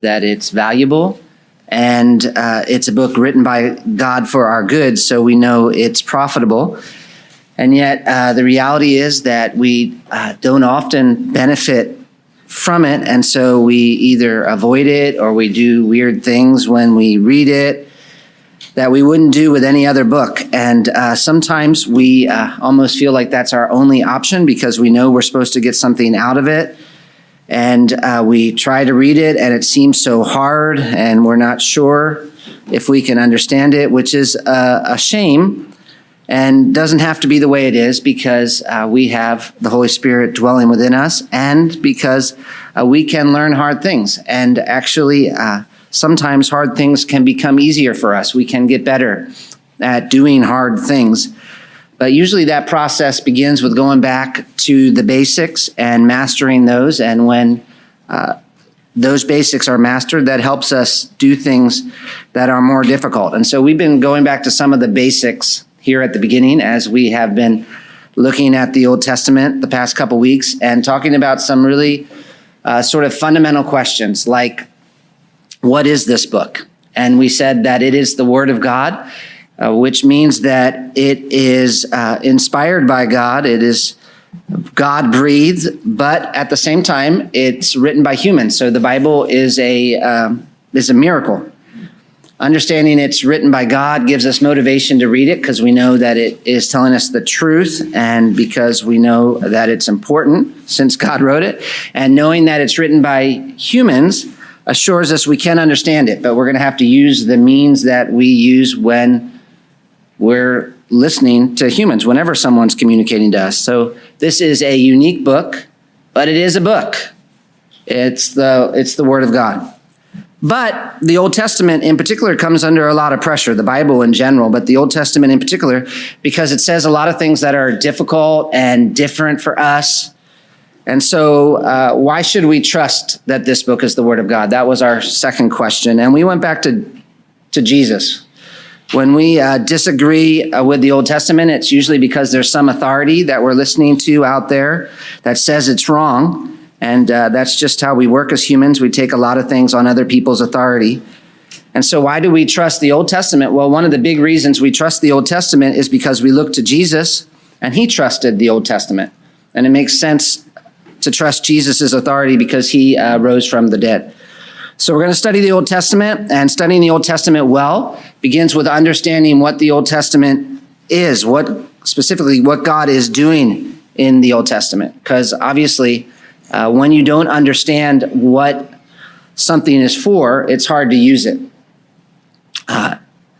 that it's valuable, and it's a book written by God for our good, so we know it's profitable. And yet the reality is that we don't often benefit from it, and so we either avoid it or we do weird things when we read it that we wouldn't do with any other book. And sometimes we almost feel like that's our only option because we know we're supposed to get something out of it. And we try to read it, and it seems so hard, and we're not sure if we can understand it, which is a shame, and doesn't have to be the way it is, because we have the Holy Spirit dwelling within us, and because we can learn hard things. And actually, sometimes hard things can become easier for us. We can get better at doing hard things. But usually that process begins with going back to the basics and mastering those. And when those basics are mastered, that helps us do things that are more difficult. And so we've been going back to some of the basics here at the beginning as we have been looking at the Old Testament the past couple weeks and talking about some really sort of fundamental questions like, what is this book? And we said that it is the Word of God, which means that it is inspired by God. It is God-breathed, but at the same time, it's written by humans. So the Bible is a miracle. Understanding it's written by God gives us motivation to read it because we know that it is telling us the truth, and because we know that it's important since God wrote it. And knowing that it's written by humans assures us we can understand it, but we're going to have to use the means that we use when we're listening to humans, whenever someone's communicating to us. So this is a unique book, but it is a book. It's the Word of God. But the Old Testament in particular comes under a lot of pressure, the Bible in general, but the Old Testament in particular, because it says a lot of things that are difficult and different for us. And so why should we trust that this book is the Word of God? That was our second question. And we went back to Jesus. When we disagree with the Old Testament, it's usually because there's some authority that we're listening to out there that says it's wrong. And that's just how we work as humans. We take a lot of things on other people's authority. And so why do we trust the Old Testament? Well, one of the big reasons we trust the Old Testament is because we look to Jesus, and he trusted the Old Testament. And it makes sense to trust Jesus' authority because he rose from the dead. So we're going to study the Old Testament, and studying the Old Testament well begins with understanding what the Old Testament is, specifically what God is doing in the Old Testament. Because obviously, when you don't understand what something is for, it's hard to use it.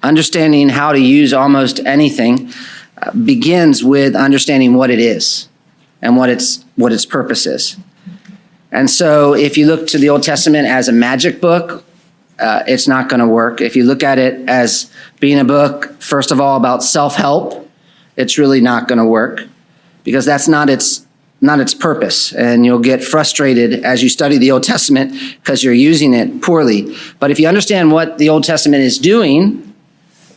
Understanding how to use almost anything begins with understanding what it is and what its purpose is. And so if you look to the Old Testament as a magic book, it's not going to work. If you look at it as being a book, first of all, about self-help, it's really not going to work because that's not its purpose. And you'll get frustrated as you study the Old Testament because you're using it poorly. But if you understand what the Old Testament is doing,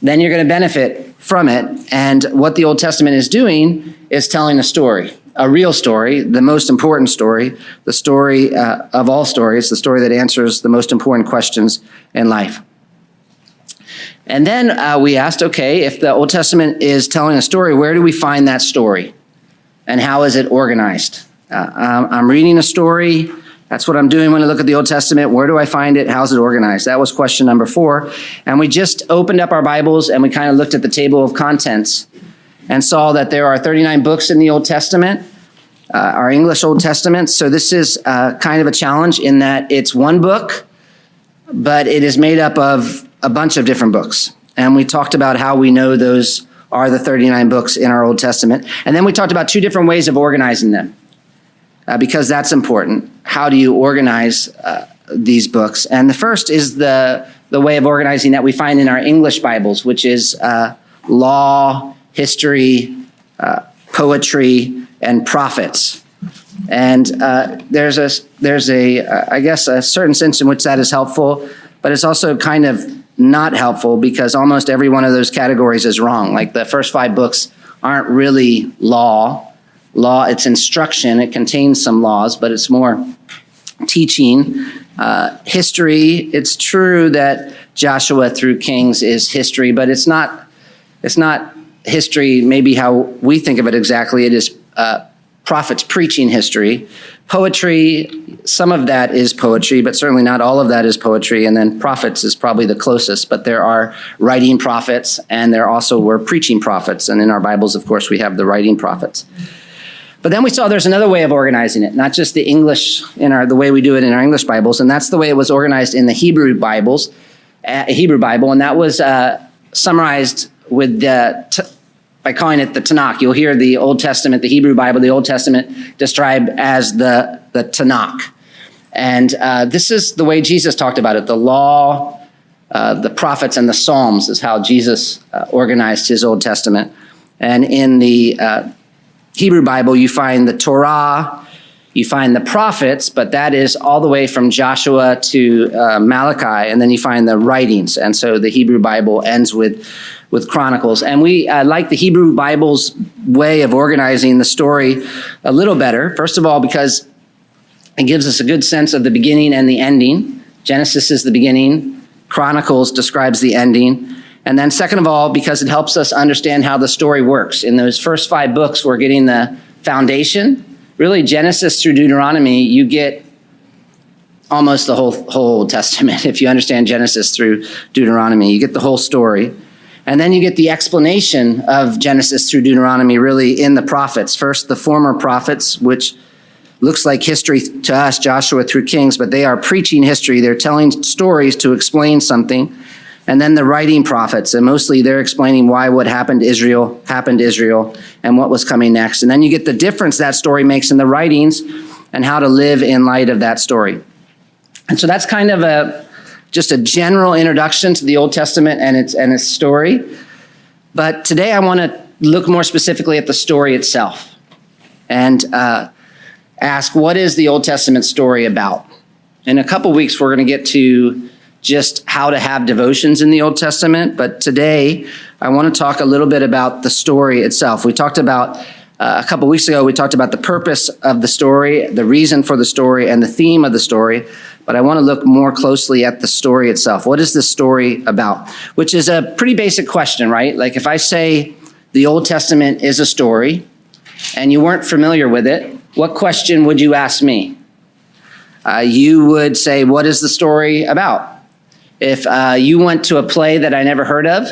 then you're going to benefit from it. And what the Old Testament is doing is telling a story. A real story, the most important story, the story of all stories, the story that answers the most important questions in life. And then we asked, okay, if the Old Testament is telling a story, where do we find that story? And how is it organized? I'm reading a story. That's what I'm doing when I look at the Old Testament. Where do I find it? How's it organized? That was question number 4. And we just opened up our Bibles and we kind of looked at the table of contents and saw that there are 39 books in the Old Testament, our English Old Testament. So this is kind of a challenge in that it's one book, but it is made up of a bunch of different books. And we talked about how we know those are the 39 books in our Old Testament. And then we talked about 2 different ways of organizing them, because that's important. How do you organize these books? And the first is the way of organizing that we find in our English Bibles, which is law, history, poetry, and prophets. And there's I guess a certain sense in which that is helpful, but it's also kind of not helpful because almost every one of those categories is wrong. Like the first 5 books aren't really law. Law, it's instruction. It contains some laws, but it's more teaching. history. It's true that Joshua through Kings is history, but it's not history maybe how we think of it exactly. It is prophets preaching history. Poetry, some of that is poetry, but certainly not all of that is poetry. And then prophets is probably the closest, but there are writing prophets and there also were preaching prophets. And in our Bibles, of course, we have the writing prophets. But then we saw there's another way of organizing it, not just the English the way we do it in our English Bibles, and that's the way it was organized in the Hebrew Bible, and that was summarized with by calling it the Tanakh. You'll hear the Old Testament, the Hebrew Bible, the Old Testament described as the Tanakh. And this is the way Jesus talked about it. The law, the prophets, and the Psalms is how Jesus organized his Old Testament. And in the Hebrew Bible, you find the Torah, you find the prophets, but that is all the way from Joshua to Malachi, and then you find the writings. And so the Hebrew Bible ends with Chronicles. And we like the Hebrew Bible's way of organizing the story a little better. First of all, because it gives us a good sense of the beginning and the ending. Genesis is the beginning. Chronicles describes the ending. And then second of all, because it helps us understand how the story works. In those first 5 books, we're getting the foundation. Really, Genesis through Deuteronomy, you get almost the whole Old Testament. If you understand Genesis through Deuteronomy, you get the whole story. And then you get the explanation of Genesis through Deuteronomy really in the prophets. First, the former prophets, which looks like history to us, Joshua through Kings, but they are preaching history. They're telling stories to explain something. And then the writing prophets, and mostly they're explaining why what happened to Israel, and what was coming next. And then you get the difference that story makes in the writings and how to live in light of that story. And so that's kind of just a general introduction to the Old Testament and its story. But today I want to look more specifically at the story itself and ask, what is the Old Testament story about? In a couple weeks, we're going to get to just how to have devotions in the Old Testament. But today, I want to talk a little bit about the story itself. We talked about, a couple weeks ago, we talked about the purpose of the story, the reason for the story, and the theme of the story. But I want to look more closely at the story itself. What is this story about? Which is a pretty basic question, right? Like if I say the Old Testament is a story, and you weren't familiar with it, what question would you ask me? You would say, what is the story about? If you went to a play that I never heard of,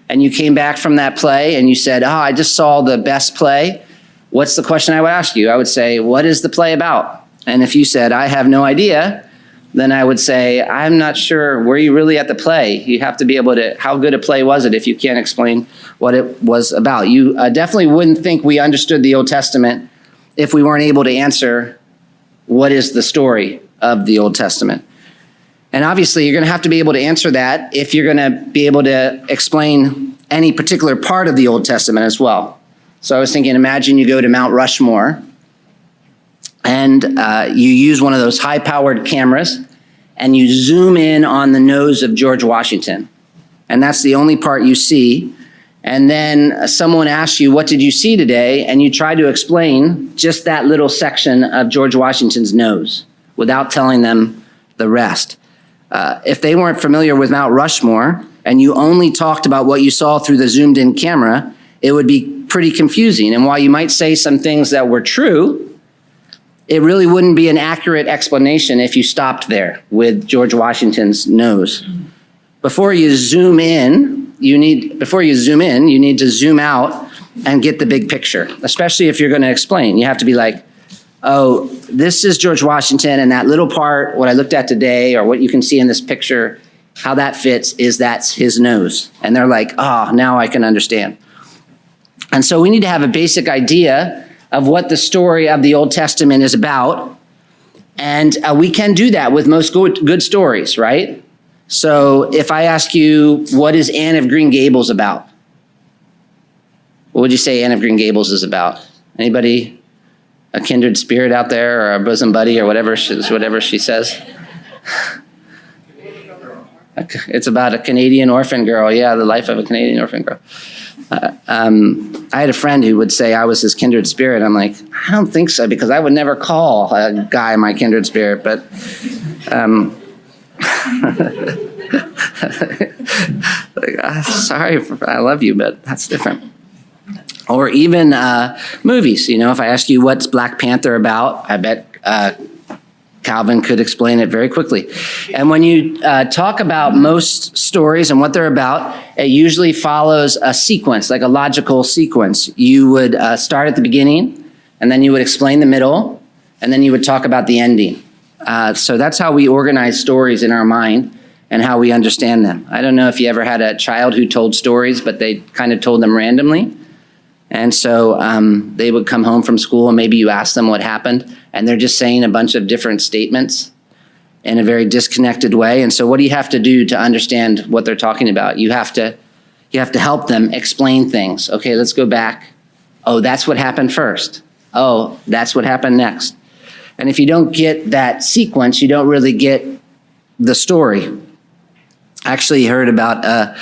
and you came back from that play and you said, I just saw the best play, what's the question I would ask you? I would say, what is the play about? And if you said, I have no idea, then I would say, I'm not sure, were you really at the play? You have to be able to, how good a play was it if you can't explain what it was about? You definitely wouldn't think we understood the Old Testament if we weren't able to answer what is the story of the Old Testament. And obviously, you're going to have to be able to answer that if you're going to be able to explain any particular part of the Old Testament as well. So I was thinking, imagine you go to Mount Rushmore and you use one of those high-powered cameras and you zoom in on the nose of George Washington. And that's the only part you see. And then someone asks you, what did you see today? And you try to explain just that little section of George Washington's nose without telling them the rest. If they weren't familiar with Mount Rushmore and you only talked about what you saw through the zoomed-in camera, it would be pretty confusing. And while you might say some things that were true, it really wouldn't be an accurate explanation if you stopped there with George Washington's nose. Before you zoom in, you need to zoom out and get the big picture, especially if you're going to explain. You have to be like, oh, this is George Washington, and that little part, what I looked at today, or what you can see in this picture, how that fits is that's his nose. And they're like, now I can understand. And so we need to have a basic idea of what the story of the Old Testament is about. And we can do that with most good stories, right? So if I ask you, what is Anne of Green Gables about? What would you say Anne of Green Gables is about? Anybody? A kindred spirit out there, or a bosom buddy, or whatever she says. It's about a Canadian orphan girl. Yeah, the life of a Canadian orphan girl. I had a friend who would say I was his kindred spirit. I'm like, I don't think so, because I would never call a guy my kindred spirit. But Sorry, I love you, but that's different. Or even movies. If I ask you what's Black Panther about, I bet Calvin could explain it very quickly. And when you talk about most stories and what they're about, it usually follows a sequence, like a logical sequence. You would start at the beginning, and then you would explain the middle, and then you would talk about the ending. So that's how we organize stories in our mind and how we understand them. I don't know if you ever had a child who told stories, but they kind of told them randomly. And so they would come home from school, and maybe you ask them what happened, and they're just saying a bunch of different statements in a very disconnected way. And so what do you have to do to understand what they're talking about? You have to help them explain things. Okay, let's go back. Oh, that's what happened first. Oh, that's what happened next. And if you don't get that sequence, you don't really get the story. I actually heard about a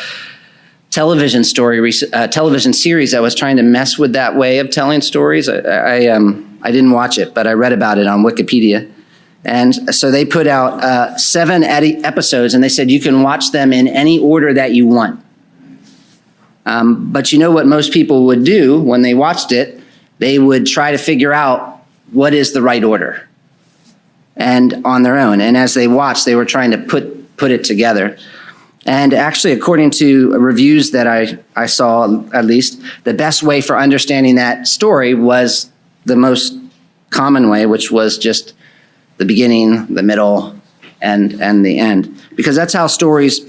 television series that was trying to mess with that way of telling stories. I didn't watch it, but I read about it on Wikipedia. And so they put out 7 episodes, and they said you can watch them in any order that you want. But you know what most people would do when they watched it? They would try to figure out what is the right order, and on their own. And as they watched, they were trying to put it together. And actually, according to reviews that I saw, at least, the best way for understanding that story was the most common way, which was just the beginning, the middle, and the end. Because that's how stories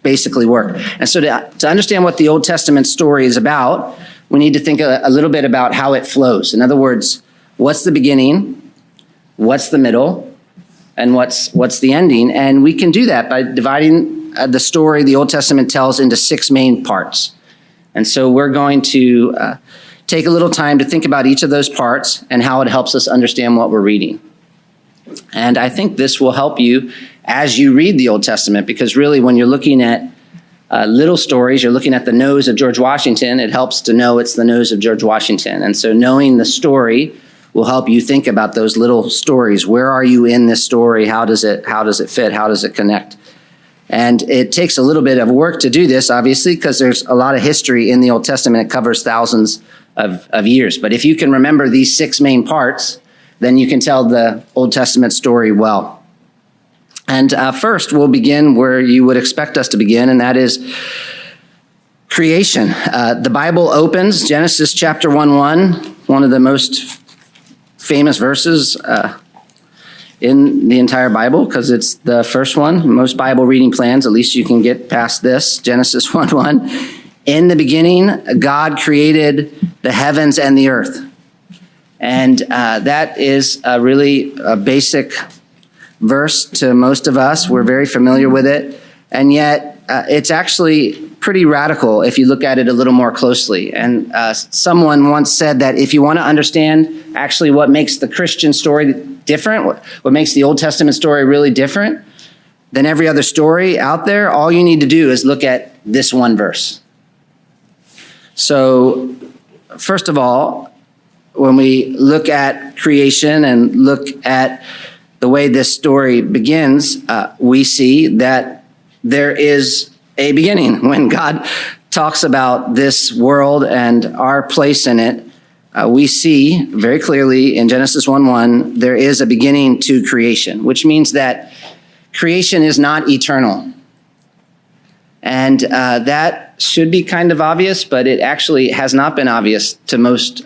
basically work. And so to understand what the Old Testament story is about, we need to think a little bit about how it flows. In other words, what's the beginning, what's the middle, and what's the ending? And we can do that by dividing the story the Old Testament tells into 6 main parts. And so we're going to take a little time to think about each of those parts and how it helps us understand what we're reading. And I think this will help you as you read the Old Testament, because really when you're looking at little stories, you're looking at the nose of George Washington, it helps to know it's the nose of George Washington. And so knowing the story will help you think about those little stories. Where are you in this story? How does it fit? How does it connect? And it takes a little bit of work to do this, obviously, because there's a lot of history in the Old Testament. It covers thousands of years. But if you can remember these 6 main parts, then you can tell the Old Testament story well. And first, we'll begin where you would expect us to begin, and that is creation. The Bible opens, Genesis chapter 1:1, one of the most famous verses in the entire Bible, because it's the first one. Most Bible reading plans, at least you can get past this, Genesis 1:1. In the beginning, God created the heavens and the earth. And that is really a basic verse to most of us. We're very familiar with it. And yet, it's actually pretty radical if you look at it a little more closely. And someone once said that if you want to understand actually what makes the Christian story different, what makes the Old Testament story really different than every other story out there, all you need to do is look at this one verse. So, first of all, when we look at creation and look at the way this story begins, we see that there is a beginning. When God talks about this world and our place in it, we see very clearly in Genesis 1:1, there is a beginning to creation, which means that creation is not eternal. And that should be kind of obvious, but it actually has not been obvious to most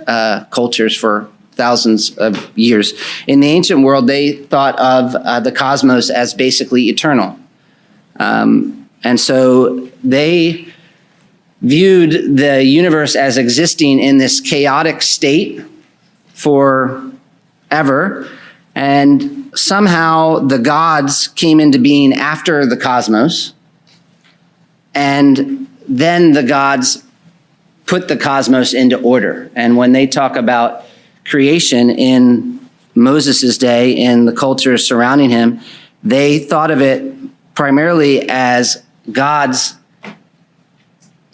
cultures for thousands of years. In the ancient world, they thought of the cosmos as basically eternal. And so they viewed the universe as existing in this chaotic state forever. And somehow the gods came into being after the cosmos. And then the gods put the cosmos into order. And when they talk about creation in Moses' day, in the culture surrounding him, they thought of it primarily as gods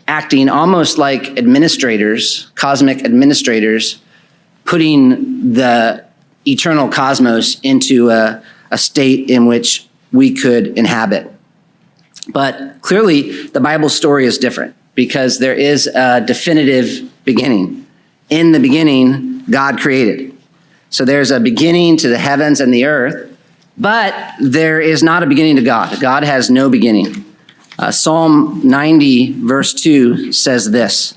acting almost like administrators, cosmic administrators, putting the eternal cosmos into a state in which we could inhabit. But clearly, the Bible story is different because there is a definitive beginning. In the beginning, God created. So there's a beginning to the heavens and the earth, but there is not a beginning to God. God has no beginning. Psalm 90, verse 2 says this.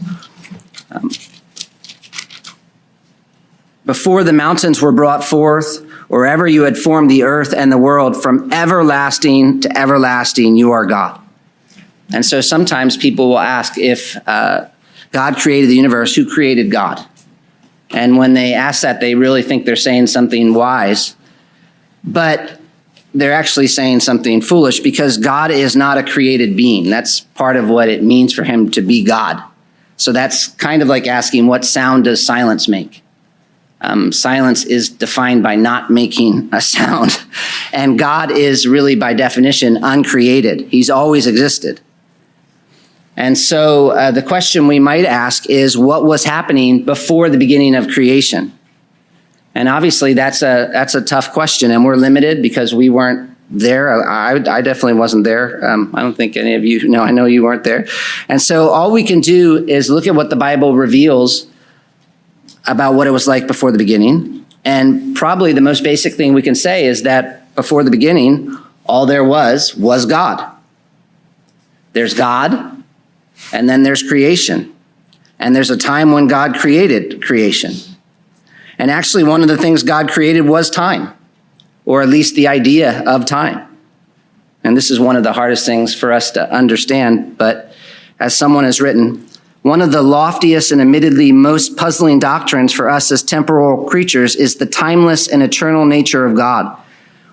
Before the mountains were brought forth, or ever you had formed the earth and the world, from everlasting to everlasting, you are God. And so sometimes people will ask if God created the universe, who created God? And when they ask that, they really think they're saying something wise, but they're actually saying something foolish because God is not a created being. That's part of what it means for him to be God. So that's kind of like asking, what sound does silence make? Silence is defined by not making a sound. And God is really, by definition, uncreated. He's always existed. And so the question we might ask is, what was happening before the beginning of creation? And obviously, that's a tough question, and we're limited because we weren't there. I definitely wasn't there. I don't think any of you know. I know you weren't there. And so all we can do is look at what the Bible reveals about what it was like before the beginning. And probably the most basic thing we can say is that before the beginning, all there was God. There's God, and then there's creation. And there's a time when God created creation. And actually, one of the things God created was time, or at least the idea of time. And this is one of the hardest things for us to understand, but as someone has written, one of the loftiest and admittedly most puzzling doctrines for us as temporal creatures is the timeless and eternal nature of God.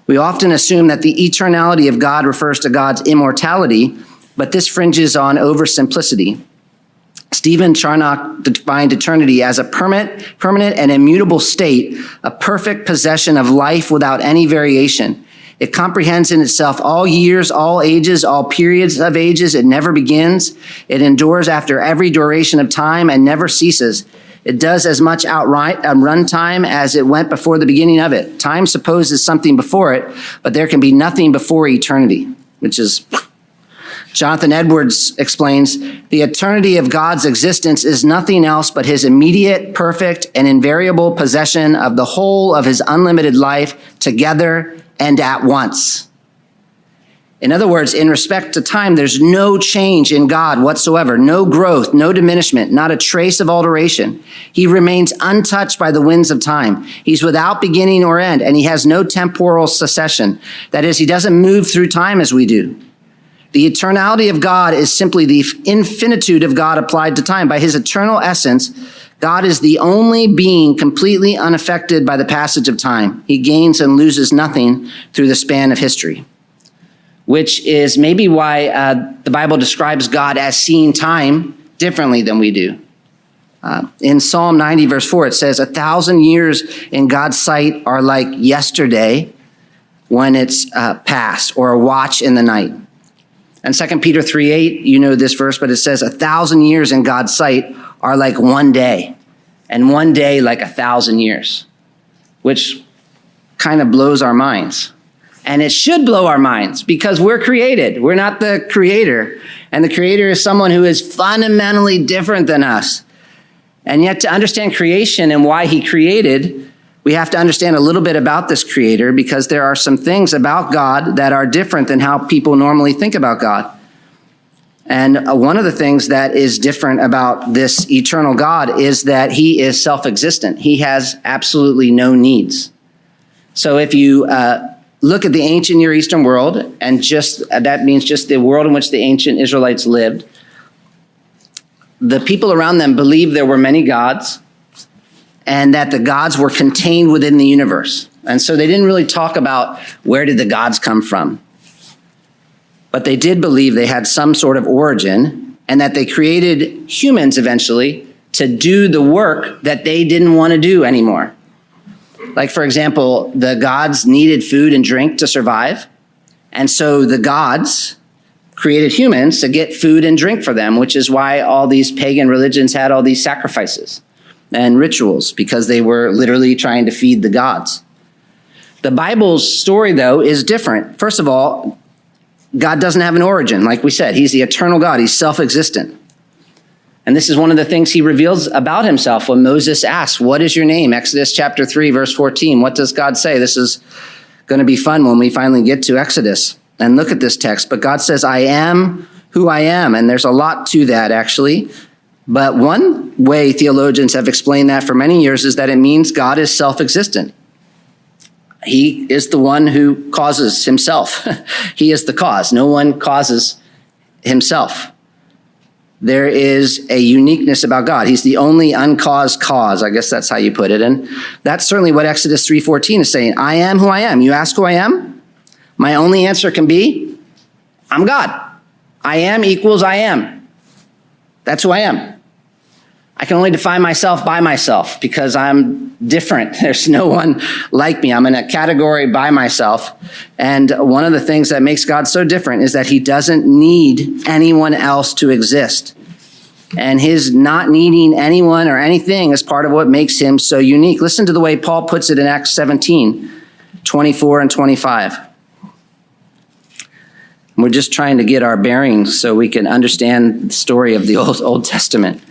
We often assume that the eternality of God refers to God's immortality, but this fringes on oversimplicity. Stephen Charnock defined eternity as a permanent and immutable state, a perfect possession of life without any variation. It comprehends in itself all years, all ages, all periods of ages. It never begins. It endures after every duration of time and never ceases. It does as much outright runtime as it went before the beginning of it. Time supposes something before it, but there can be nothing before eternity, which is... Jonathan Edwards explains, the eternity of God's existence is nothing else but his immediate, perfect, and invariable possession of the whole of his unlimited life together and at once. In other words, in respect to time, there's no change in God whatsoever, no growth, no diminishment, not a trace of alteration. He remains untouched by the winds of time. He's without beginning or end, and he has no temporal succession. That is, he doesn't move through time as we do. The eternality of God is simply the infinitude of God applied to time. By his eternal essence, God is the only being completely unaffected by the passage of time. He gains and loses nothing through the span of history, which is maybe why the Bible describes God as seeing time differently than we do. In Psalm 90, verse 4, it says, 1,000 years in God's sight are like yesterday when it's past, or a watch in the night. And 2 Peter 3:8, you know this verse, but it says 1,000 years in God's sight are like one day, and one day like 1,000 years, which kind of blows our minds. And it should blow our minds because we're created. We're not the creator. And the creator is someone who is fundamentally different than us. And yet to understand creation and why he created, we have to understand a little bit about this creator because there are some things about God that are different than how people normally think about God. And one of the things that is different about this eternal God is that he is self-existent. He has absolutely no needs. So if you look at the ancient Near Eastern world, and just that means just the world in which the ancient Israelites lived, the people around them believed there were many gods, and that the gods were contained within the universe. And so they didn't really talk about where did the gods come from. But they did believe they had some sort of origin and that they created humans eventually to do the work that they didn't want to do anymore. Like, for example, the gods needed food and drink to survive. And so the gods created humans to get food and drink for them, which is why all these pagan religions had all these sacrifices and rituals, because they were literally trying to feed the gods. The Bible's story, though, is different. First of all, God doesn't have an origin. Like we said, he's the eternal God. He's self-existent. And this is one of the things he reveals about himself when Moses asks, what is your name? Exodus chapter 3, verse 14. What does God say? This is going to be fun when we finally get to Exodus and look at this text. But God says, I am who I am. And there's a lot to that, actually. But one way theologians have explained that for many years is that it means God is self-existent. He is the one who causes himself. He is the cause. No one causes himself. There is a uniqueness about God. He's the only uncaused cause. I guess that's how you put it. And that's certainly what Exodus 3:14 is saying. I am who I am. You ask who I am? My only answer can be, I'm God. I am equals I am. That's who I am. I can only define myself by myself because I'm different. There's no one like me. I'm in a category by myself. And one of the things that makes God so different is that he doesn't need anyone else to exist. And his not needing anyone or anything is part of what makes him so unique. Listen to the way Paul puts it in Acts 17, 24 and 25. We're just trying to get our bearings so we can understand the story of the Old Testament.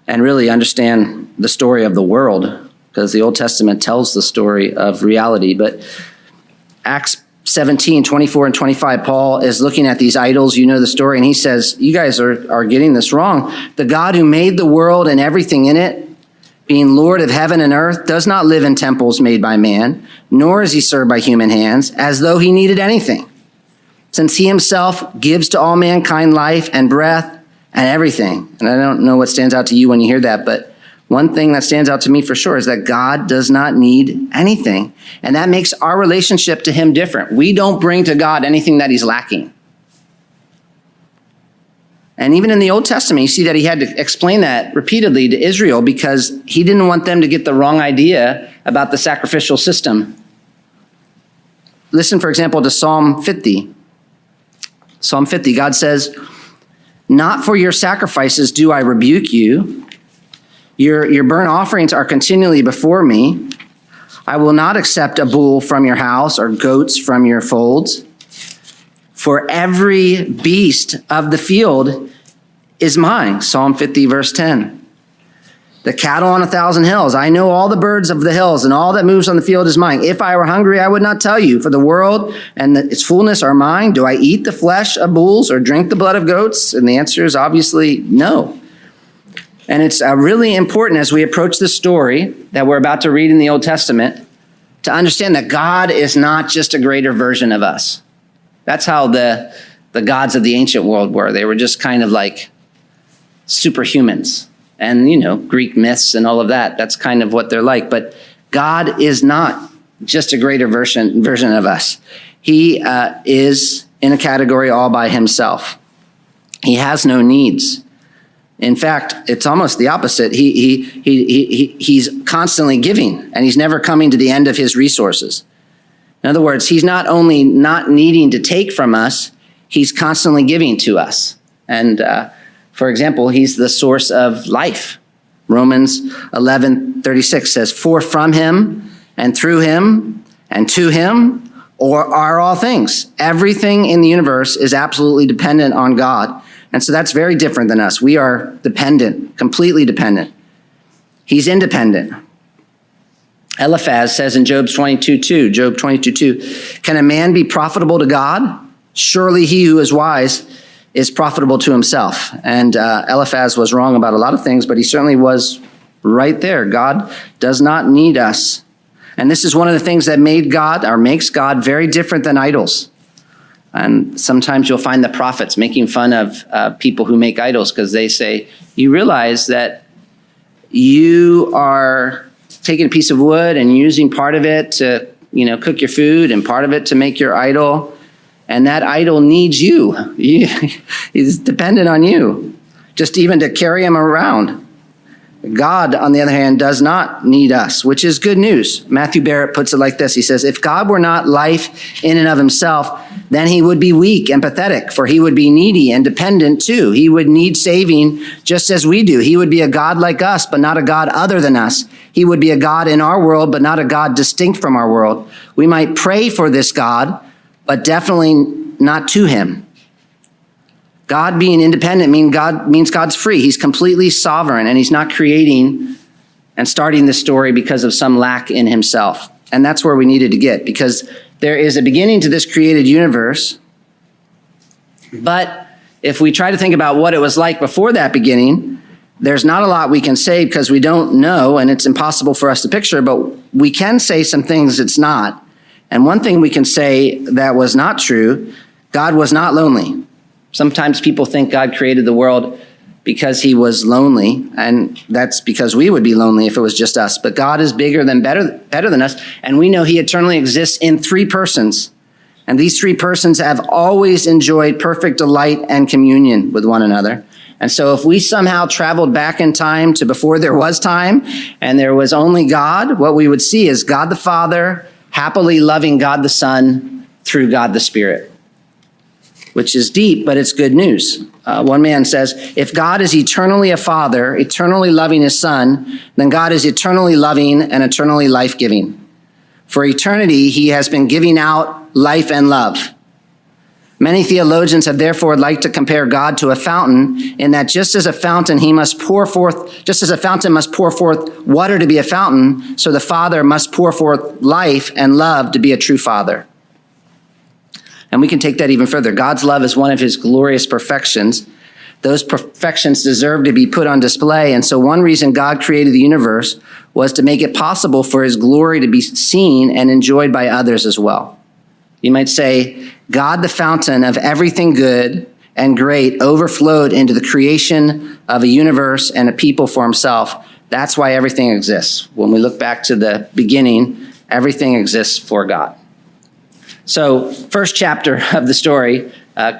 And really understand the story of the world, because the Old Testament tells the story of reality. But Acts 17, 24 and 25, Paul is looking at these idols. You know the story. And he says, you guys are getting this wrong. The God who made the world and everything in it, being Lord of heaven and earth, does not live in temples made by man, nor is he served by human hands, as though he needed anything. Since he himself gives to all mankind life and breath, and everything. And I don't know what stands out to you when you hear that, but one thing that stands out to me for sure is that God does not need anything. And that makes our relationship to him different. We don't bring to God anything that he's lacking. And even in the Old Testament, you see that he had to explain that repeatedly to Israel because he didn't want them to get the wrong idea about the sacrificial system. Listen, for example, to Psalm 50. Psalm 50, God says, not for your sacrifices do I rebuke you. Your burnt offerings are continually before me. I will not accept a bull from your house or goats from your folds. For every beast of the field is mine. Psalm 50, verse 10. The cattle on 1,000 hills. I know all the birds of the hills, and all that moves on the field is mine. If I were hungry, I would not tell you. For the world and its fullness are mine. Do I eat the flesh of bulls or drink the blood of goats? And the answer is obviously no. And it's really important as we approach this story that we're about to read in the Old Testament to understand that God is not just a greater version of us. That's how the gods of the ancient world were. They were just kind of like superhumans. And, Greek myths and all of that, that's kind of what they're like. But God is not just a greater version of us. He is in a category all by himself. He has no needs. In fact, it's almost the opposite. He's constantly giving, and he's never coming to the end of his resources. In other words, he's not only not needing to take from us, he's constantly giving to us. And for example, he's the source of life. Romans 11:36 says, for from him and through him and to him are all things. Everything in the universe is absolutely dependent on God. And so that's very different than us. We are dependent, completely dependent. He's independent. Eliphaz says in Job 22:2, can a man be profitable to God? Surely he who is wise is profitable to himself. And Eliphaz was wrong about a lot of things, but he certainly was right there. God does not need us. And this is one of the things that makes God very different than idols. And sometimes you'll find the prophets making fun of people who make idols because they say, you realize that you are taking a piece of wood and using part of it to, cook your food and part of it to make your idol. And that idol needs you. He's dependent on you, just even to carry him around. God, on the other hand, does not need us, which is good news. Matthew Barrett puts it like this. He says, if God were not life in and of himself, then he would be weak and pathetic, for he would be needy and dependent too. He would need saving just as we do. He would be a God like us, but not a God other than us. He would be a God in our world, but not a God distinct from our world. We might pray for this God, but definitely not to him. God being independent means God's free. He's completely sovereign, and he's not creating and starting this story because of some lack in himself. And that's where we needed to get, because there is a beginning to this created universe. But if we try to think about what it was like before that beginning, there's not a lot we can say because we don't know, and it's impossible for us to picture, but we can say some things it's not. And one thing we can say that was not true, God was not lonely. Sometimes people think God created the world because he was lonely, and that's because we would be lonely if it was just us. But God is bigger than better than us, and we know he eternally exists in three persons. And these three persons have always enjoyed perfect delight and communion with one another. And so if we somehow traveled back in time to before there was time and there was only God, what we would see is God the Father happily loving God the Son through God the Spirit, which is deep, but it's good news. One man says, if God is eternally a father, eternally loving his son, then God is eternally loving and eternally life-giving. For eternity, he has been giving out life and love. Many theologians have therefore liked to compare God to a fountain, in that just as a fountain must pour forth water to be a fountain, so the Father must pour forth life and love to be a true Father. And we can take that even further. God's love is one of his glorious perfections. Those perfections deserve to be put on display. And so one reason God created the universe was to make it possible for his glory to be seen and enjoyed by others as well. You might say, God, the fountain of everything good and great, overflowed into the creation of a universe and a people for himself. That's why everything exists. When we look back to the beginning, everything exists for God. So, first chapter of the story,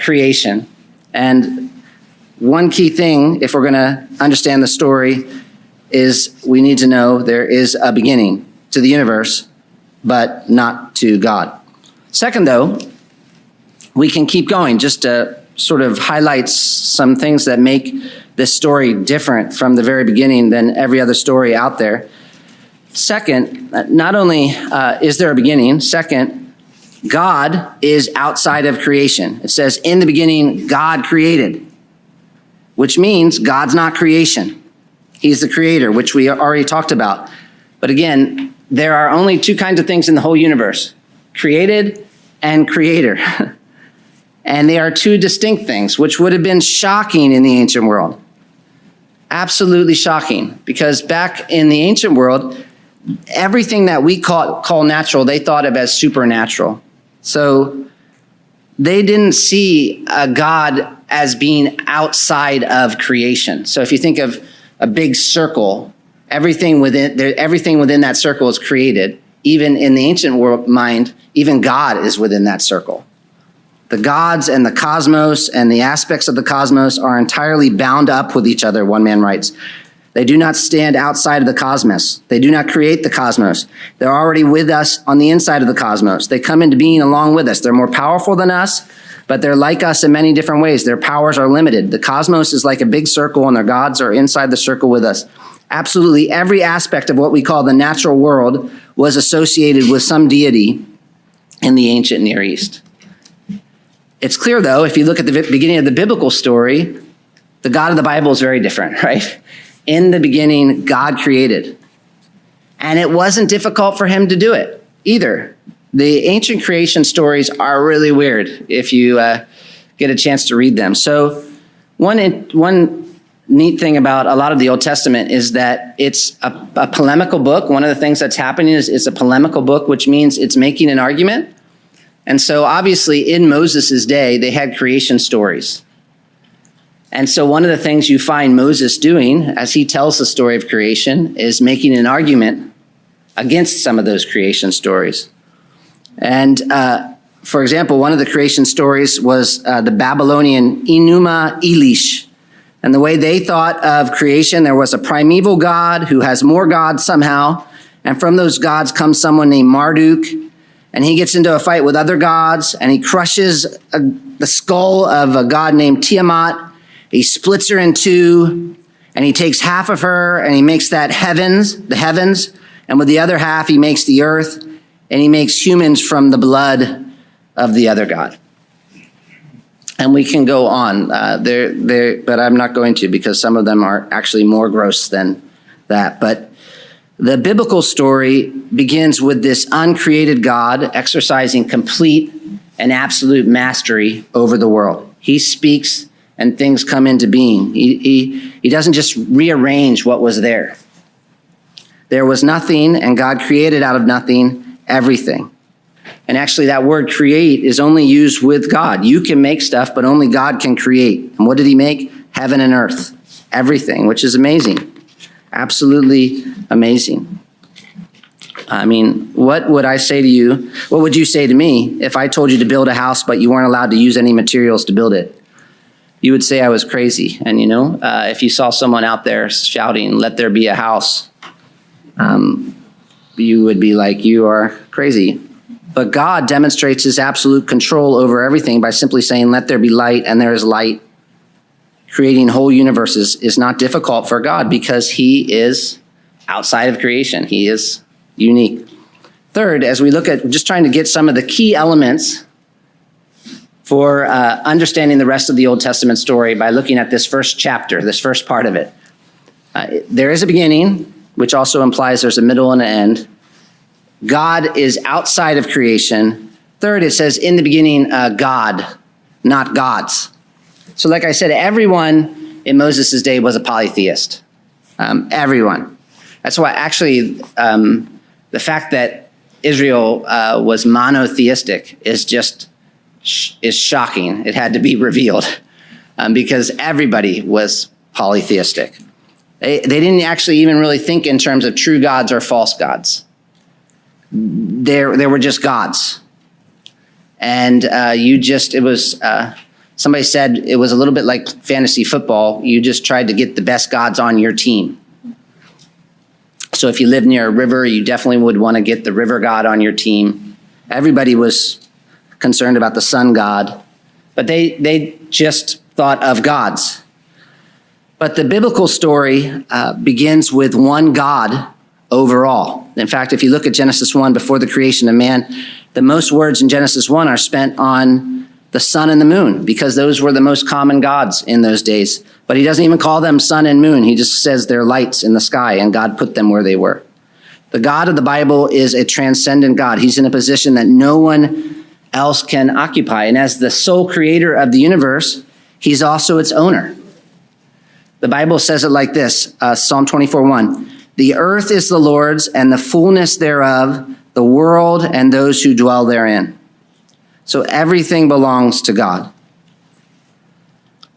creation. And one key thing, if we're going to understand the story, is we need to know there is a beginning to the universe, but not to God. Second, though, we can keep going just to sort of highlight some things that make this story different from the very beginning than every other story out there. Second, not only is there a beginning, second, God is outside of creation. It says, in the beginning, God created, which means God's not creation. He's the creator, which we already talked about. But again, there are only two kinds of things in the whole universe, created and creator. And they are two distinct things, which would have been shocking in the ancient world. Absolutely shocking, because back in the ancient world, everything that we call natural, they thought of as supernatural. So they didn't see a God as being outside of creation. So if you think of a big circle, everything within that circle is created. Even in the ancient world mind, even God is within that circle. The gods and the cosmos and the aspects of the cosmos are entirely bound up with each other, one man writes. They do not stand outside of the cosmos. They do not create the cosmos. They're already with us on the inside of the cosmos. They come into being along with us. They're more powerful than us, but they're like us in many different ways. Their powers are limited. The cosmos is like a big circle, and their gods are inside the circle with us. Absolutely every aspect of what we call the natural world was associated with some deity in the ancient Near East. It's clear, though, if you look at the beginning of the biblical story, the God of the Bible is very different, right? In the beginning, God created. And it wasn't difficult for him to do it either. The ancient creation stories are really weird if you get a chance to read them. So one neat thing about a lot of the Old Testament is that it's a polemical book. One of the things that's happening is it's a polemical book, which means it's making an argument. And so obviously in Moses' day, they had creation stories. And so one of the things you find Moses doing as he tells the story of creation is making an argument against some of those creation stories. And for example, one of the creation stories was the Babylonian Enuma Elish. And the way they thought of creation, there was a primeval God who has more gods somehow. And from those gods comes someone named Marduk. and he gets into a fight with other gods, and he crushes the skull of a god named Tiamat. He splits her in two, and he takes half of her, and he makes that the heavens, and with the other half, he makes the earth, and he makes humans from the blood of the other god. And we can go on, but I'm not going to, because some of them are actually more gross than that. But the biblical story begins with this uncreated God exercising complete and absolute mastery over the world. He speaks and things come into being. He doesn't just rearrange what was there. There was nothing, and God created out of nothing everything. And actually, that word create is only used with God. You can make stuff, but only God can create. And what did he make? Heaven and earth, everything, which is amazing. Absolutely amazing. I mean, what would I say to you? What would you say to me if I told you to build a house, but you weren't allowed to use any materials to build it? You would say I was crazy. And if you saw someone out there shouting, "Let there be a house," you would be like, "You are crazy." But God demonstrates his absolute control over everything by simply saying, "Let there be light," and there is light. Creating whole universes is not difficult for God because he is outside of creation. He is unique. Third, as we look at just trying to get some of the key elements for understanding the rest of the Old Testament story by looking at this first chapter, this first part of it. There is a beginning, which also implies there's a middle and an end. God is outside of creation. Third, it says in the beginning, God, not gods. So like I said, everyone in Moses' day was a polytheist. Everyone. That's why actually the fact that Israel was monotheistic is shocking. It had to be revealed because everybody was polytheistic. They didn't actually even really think in terms of true gods or false gods. There were just gods. And somebody said it was a little bit like fantasy football. You just tried to get the best gods on your team. So if you live near a river, you definitely would want to get the river god on your team. Everybody was concerned about the sun god, but they just thought of gods. But the biblical story begins with one God overall. In fact, if you look at Genesis 1, before the creation of man, the most words in Genesis 1 are spent on the sun and the moon, because those were the most common gods in those days. But he doesn't even call them sun and moon. He just says they're lights in the sky, and God put them where they were. The God of the Bible is a transcendent God. He's in a position that no one else can occupy. And as the sole creator of the universe, he's also its owner. The Bible says it like this, Psalm 24:1. The earth is the Lord's and the fullness thereof, the world and those who dwell therein. So everything belongs to God.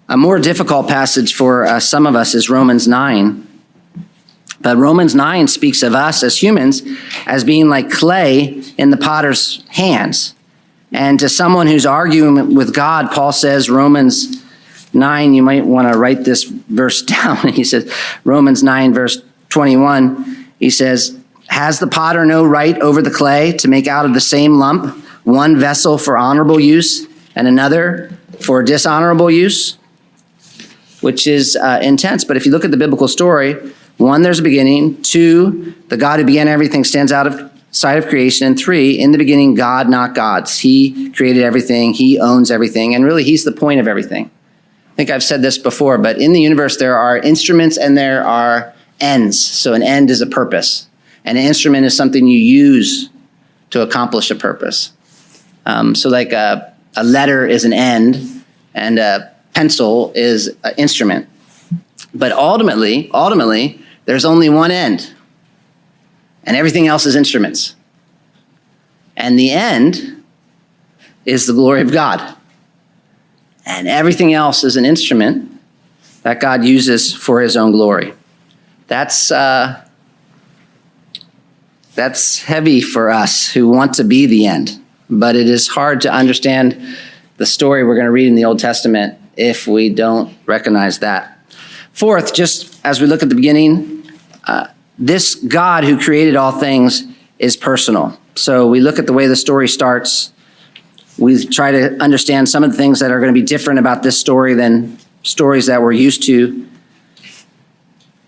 A more difficult passage for some of us is Romans 9. But Romans 9 speaks of us as humans as being like clay in the potter's hands. And to someone who's arguing with God, Paul says, Romans 9, you might want to write this verse down. He says, Romans 9, verse 21, he says, has the potter no right over the clay to make out of the same lump one vessel for honorable use and another for dishonorable use? Which is intense. But if you look at the biblical story, 1, there's a beginning. 2, the God who began everything stands outside of creation. And 3, in the beginning, God, not gods. He created everything. He owns everything. And really, he's the point of everything. I think I've said this before, but in the universe, there are instruments and there are ends. So an end is a purpose. And an instrument is something you use to accomplish a purpose. So like a letter is an end and a pencil is an instrument. But ultimately, there's only one end. And everything else is instruments. And the end is the glory of God. And everything else is an instrument that God uses for his own glory. That's heavy for us who want to be the end. But it is hard to understand the story we're going to read in the Old Testament if we don't recognize that. Fourth, just as we look at the beginning, this God who created all things is personal. So we look at the way the story starts. We try to understand some of the things that are going to be different about this story than stories that we're used to.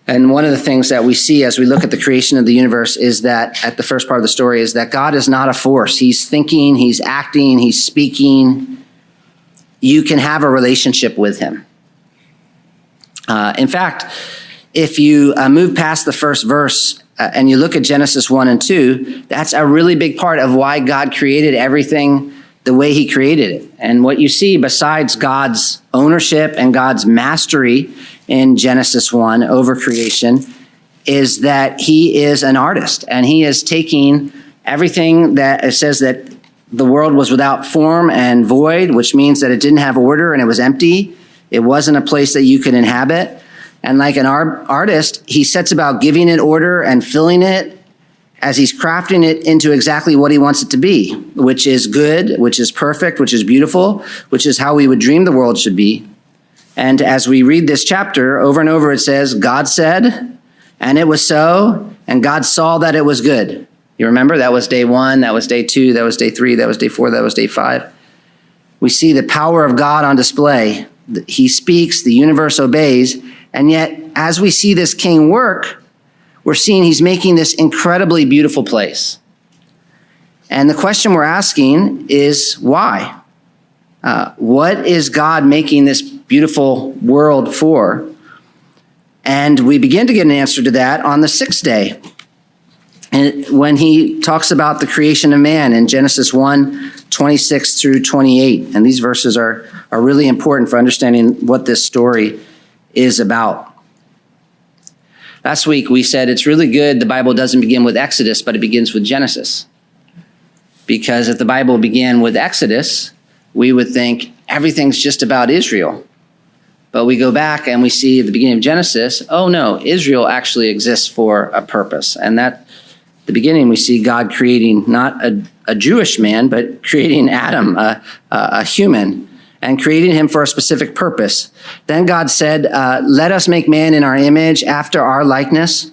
And one of the things that we see as we look at the creation of the universe is that, at the first part of the story, is that God is not a force. He's thinking, he's acting, he's speaking. You can have a relationship with him. In fact, if you move past the first verse and you look at Genesis 1 and 2, that's a really big part of why God created everything the way he created it. And what you see, besides God's ownership and God's mastery in Genesis 1 over creation, is that he is an artist, and he is taking everything that it says that the world was without form and void, which means that it didn't have order and it was empty. It wasn't a place that you could inhabit. And like an artist, he sets about giving it order and filling it as he's crafting it into exactly what he wants it to be, which is good, which is perfect, which is beautiful, which is how we would dream the world should be. And as we read this chapter, over and over it says, God said, and it was so, and God saw that it was good. You remember? That was day 1, that was day 2, that was day 3, that was day 4, that was day 5. We see the power of God on display. He speaks, the universe obeys, and yet as we see this king work, we're seeing he's making this incredibly beautiful place. And the question we're asking is why? What is God making this beautiful world for? And we begin to get an answer to that on the 6th day. And when he talks about the creation of man in Genesis 1, 26 through 28. And these verses are really important for understanding what this story is about. Last week we said it's really good the Bible doesn't begin with Exodus, but it begins with Genesis. Because if the Bible began with Exodus, we would think everything's just about Israel. But we go back and we see at the beginning of Genesis, oh no, Israel actually exists for a purpose. And that the beginning we see God creating not a Jewish man, but creating Adam, a human, and creating him for a specific purpose. Then God said, let us make man in our image after our likeness,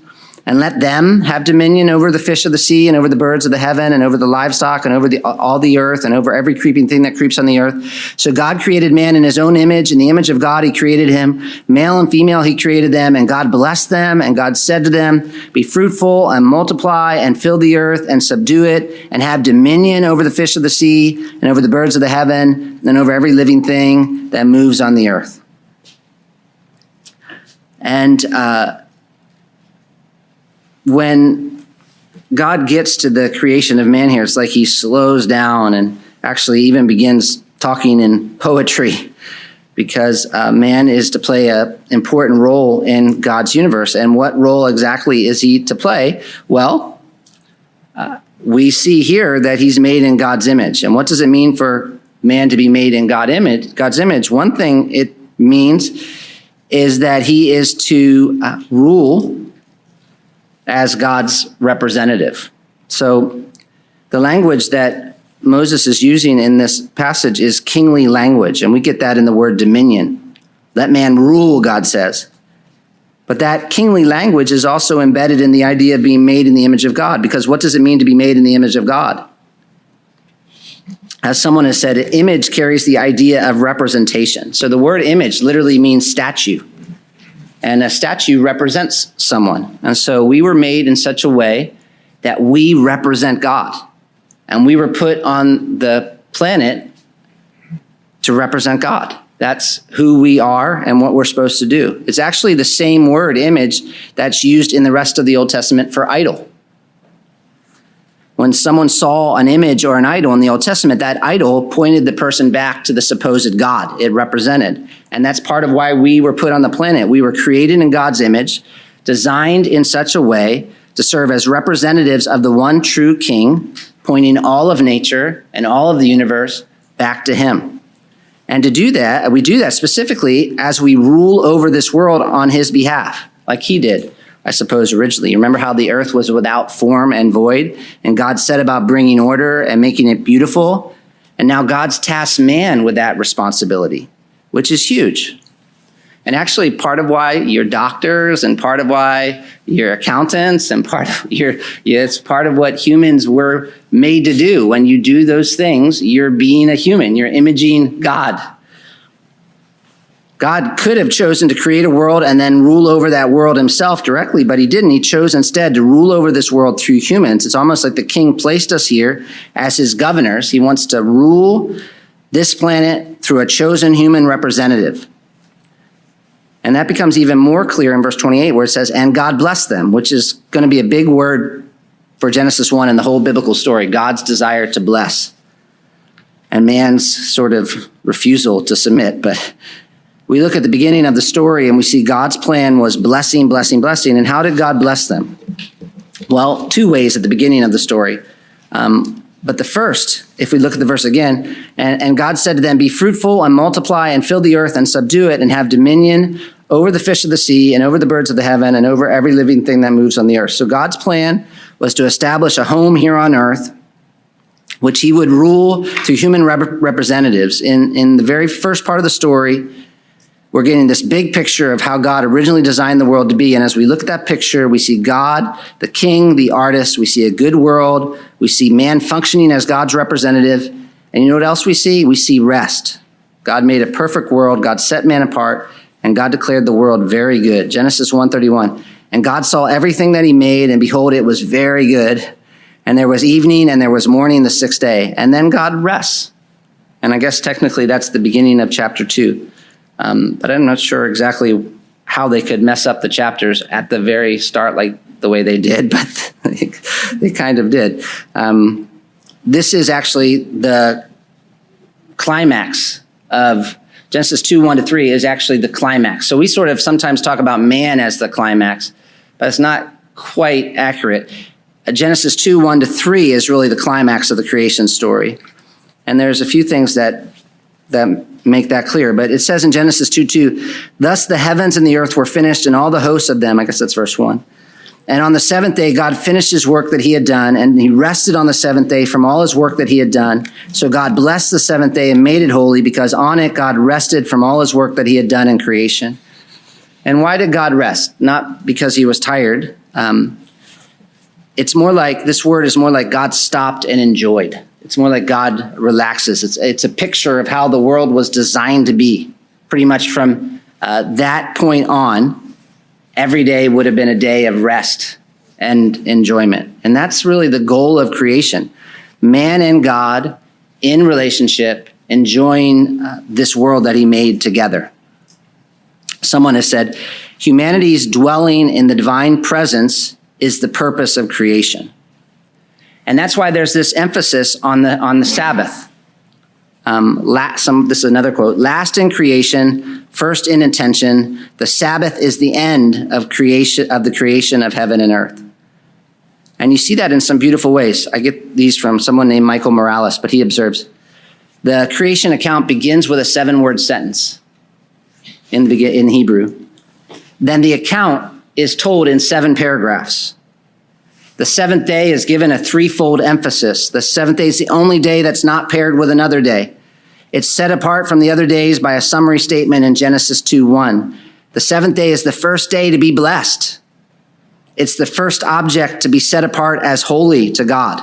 and let them have dominion over the fish of the sea and over the birds of the heaven and over the livestock and over all the earth and over every creeping thing that creeps on the earth. So God created man in his own image. In the image of God, he created him. Male and female, he created them. And God blessed them. And God said to them, be fruitful and multiply and fill the earth and subdue it and have dominion over the fish of the sea and over the birds of the heaven and over every living thing that moves on the earth. And when God gets to the creation of man here, it's like he slows down and actually even begins talking in poetry, because man is to play an important role in God's universe. And what role exactly is he to play? Well, we see here that he's made in God's image. And what does it mean for man to be made in God's image? One thing it means is that he is to rule as God's representative. So the language that Moses is using in this passage is kingly language, and we get that in the word dominion. Let man rule, God says. But that kingly language is also embedded in the idea of being made in the image of God, because what does it mean to be made in the image of God? As someone has said, image carries the idea of representation. So the word image literally means statue. And a statue represents someone. And so we were made in such a way that we represent God. And we were put on the planet to represent God. That's who we are and what we're supposed to do. It's actually the same word, image, that's used in the rest of the Old Testament for idol. When someone saw an image or an idol in the Old Testament, that idol pointed the person back to the supposed God it represented. And that's part of why we were put on the planet. We were created in God's image, designed in such a way to serve as representatives of the one true King, pointing all of nature and all of the universe back to him. And to do that, we do that specifically as we rule over this world on his behalf, like he did, I suppose, originally. Remember how the earth was without form and void, and God set about bringing order and making it beautiful? And now God's tasked man with that responsibility, which is huge. And actually, part of why you're doctors and part of why you're accountants and it's part of what humans were made to do. When you do those things, you're being a human. You're imaging God. God could have chosen to create a world and then rule over that world himself directly, but he didn't. He chose instead to rule over this world through humans. It's almost like the king placed us here as his governors. He wants to rule this planet through a chosen human representative. And that becomes even more clear in verse 28 where it says, and God blessed them, which is going to be a big word for Genesis 1 and the whole biblical story, God's desire to bless and man's sort of refusal to submit. But we look at the beginning of the story and we see God's plan was blessing, blessing, blessing. And how did God bless them? Well, two ways at the beginning of the story. But the first, if we look at the verse again, and God said to them, be fruitful and multiply and fill the earth and subdue it and have dominion over the fish of the sea and over the birds of the heaven and over every living thing that moves on the earth. So God's plan was to establish a home here on earth, which he would rule through human representatives. In the very first part of the story, we're getting this big picture of how God originally designed the world to be. And as we look at that picture, we see God, the king, the artist. We see a good world. We see man functioning as God's representative. And you know what else we see? We see rest. God made a perfect world. God set man apart. And God declared the world very good. Genesis 1:31. And God saw everything that he made, and behold, it was very good. And there was evening and there was morning the sixth day. And then God rests. And I guess technically that's the beginning of chapter 2. But I'm not sure exactly how they could mess up the chapters at the very start like the way they did, but they kind of did. This is actually the climax of Genesis 2:1-3 is actually the climax. So we sort of sometimes talk about man as the climax, but it's not quite accurate. Genesis 2:1-3 is really the climax of the creation story. And there's a few things that make that clear. But it says in Genesis 2:2, thus the heavens and the earth were finished and all the hosts of them. I guess that's verse 1. And on the seventh day, God finished his work that he had done, and he rested on the seventh day from all his work that he had done. So God blessed the seventh day and made it holy, because on it God rested from all his work that he had done in creation. And why did God rest? Not because he was tired. It's more like, this word is more like God stopped and enjoyed. It's more like God relaxes. It's a picture of how the world was designed to be. Pretty much from that point on, every day would have been a day of rest and enjoyment. And that's really the goal of creation. Man and God in relationship, enjoying this world that he made together. Someone has said, humanity's dwelling in the divine presence is the purpose of creation. And that's why there's this emphasis on the Sabbath. This is another quote. Last in creation, first in intention. The Sabbath is the end of creation, of the creation of heaven and earth. And you see that in some beautiful ways. I get these from someone named Michael Morales, but he observes, the creation account begins with a 7-word sentence in Hebrew. Then the account is told in 7 paragraphs. The seventh day is given a 3-fold emphasis. The seventh day is the only day that's not paired with another day. It's set apart from the other days by a summary statement in Genesis 2:1. The seventh day is the first day to be blessed. It's the first object to be set apart as holy to God.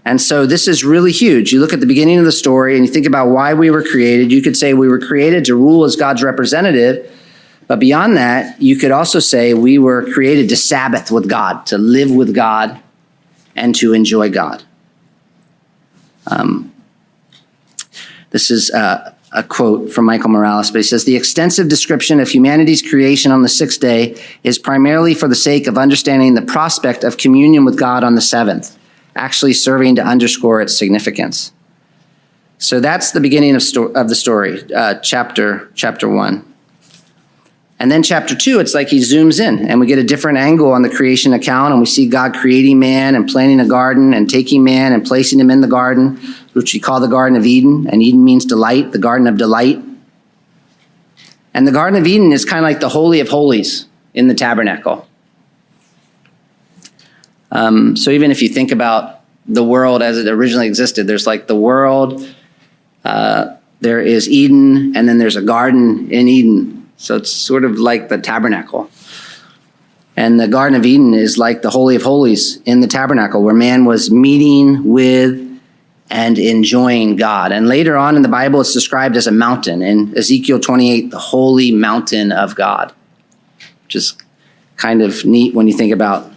And so this is really huge. You look at the beginning of the story and you think about why we were created. You could say we were created to rule as God's representative. But beyond that, you could also say we were created to Sabbath with God, to live with God, and to enjoy God. This is a quote from Michael Morales, but he says, the extensive description of humanity's creation on the sixth day is primarily for the sake of understanding the prospect of communion with God on the seventh, actually serving to underscore its significance. So that's the beginning of the story, chapter 1. And then chapter 2, it's like he zooms in and we get a different angle on the creation account, and we see God creating man and planting a garden and taking man and placing him in the garden, which we call the Garden of Eden. And Eden means delight, the Garden of Delight. And the Garden of Eden is kind of like the Holy of Holies in the tabernacle. So even if you think about the world as it originally existed, there's like the world, there is Eden, and then there's a garden in Eden. So it's sort of like the tabernacle. And the Garden of Eden is like the Holy of Holies in the tabernacle, where man was meeting with and enjoying God. And later on in the Bible, it's described as a mountain. In Ezekiel 28, the holy mountain of God, which is kind of neat when you think about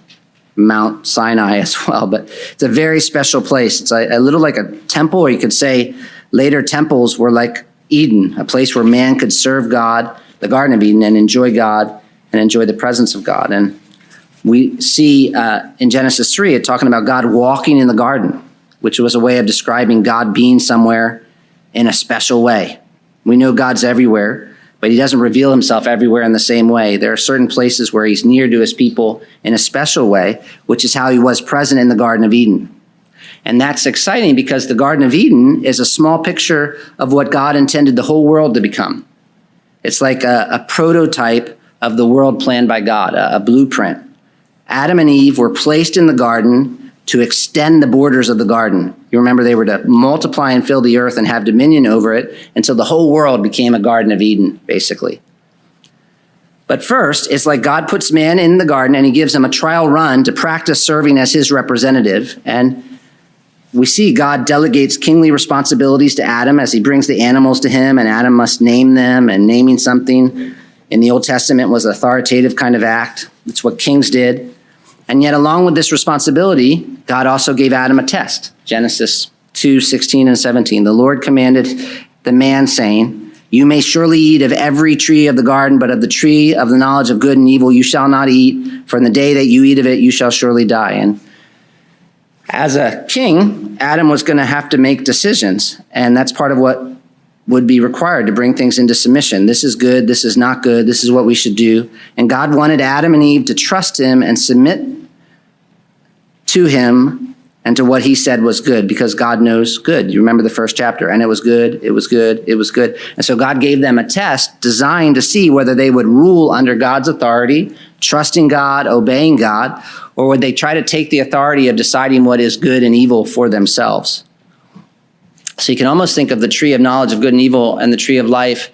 Mount Sinai as well. But it's a very special place. It's a little like a temple, or you could say later temples were like Eden, a place where man could serve God, the Garden of Eden, and enjoy God and enjoy the presence of God. And we see in Genesis 3, it talking about God walking in the garden, which was a way of describing God being somewhere in a special way. We know God's everywhere, but he doesn't reveal himself everywhere in the same way. There are certain places where he's near to his people in a special way, which is how he was present in the Garden of Eden. And that's exciting because the Garden of Eden is a small picture of what God intended the whole world to become. It's like a prototype of the world planned by God, a blueprint. Adam and Eve were placed in the garden to extend the borders of the garden. You remember they were to multiply and fill the earth and have dominion over it until the whole world became a Garden of Eden, basically. But first, it's like God puts man in the garden and he gives him a trial run to practice serving as his representative. And we see God delegates kingly responsibilities to Adam as he brings the animals to him, and Adam must name them, and naming something in the Old Testament was an authoritative kind of act. It's what kings did. And yet, along with this responsibility, God also gave Adam a test. Genesis 2:16 and 17. The Lord commanded the man, saying, "You may surely eat of every tree of the garden, but of the tree of the knowledge of good and evil you shall not eat, for in the day that you eat of it, you shall surely die." And as a king, Adam was going to have to make decisions, and that's part of what would be required to bring things into submission. This is good, this is not good, this is what we should do. And God wanted Adam and Eve to trust him and submit to him and to what he said was good, because God knows good. You remember the first chapter, and it was good, it was good, it was good. And so God gave them a test designed to see whether they would rule under God's authority, trusting God, obeying God, or would they try to take the authority of deciding what is good and evil for themselves. So you can almost think of the tree of knowledge of good and evil and the tree of life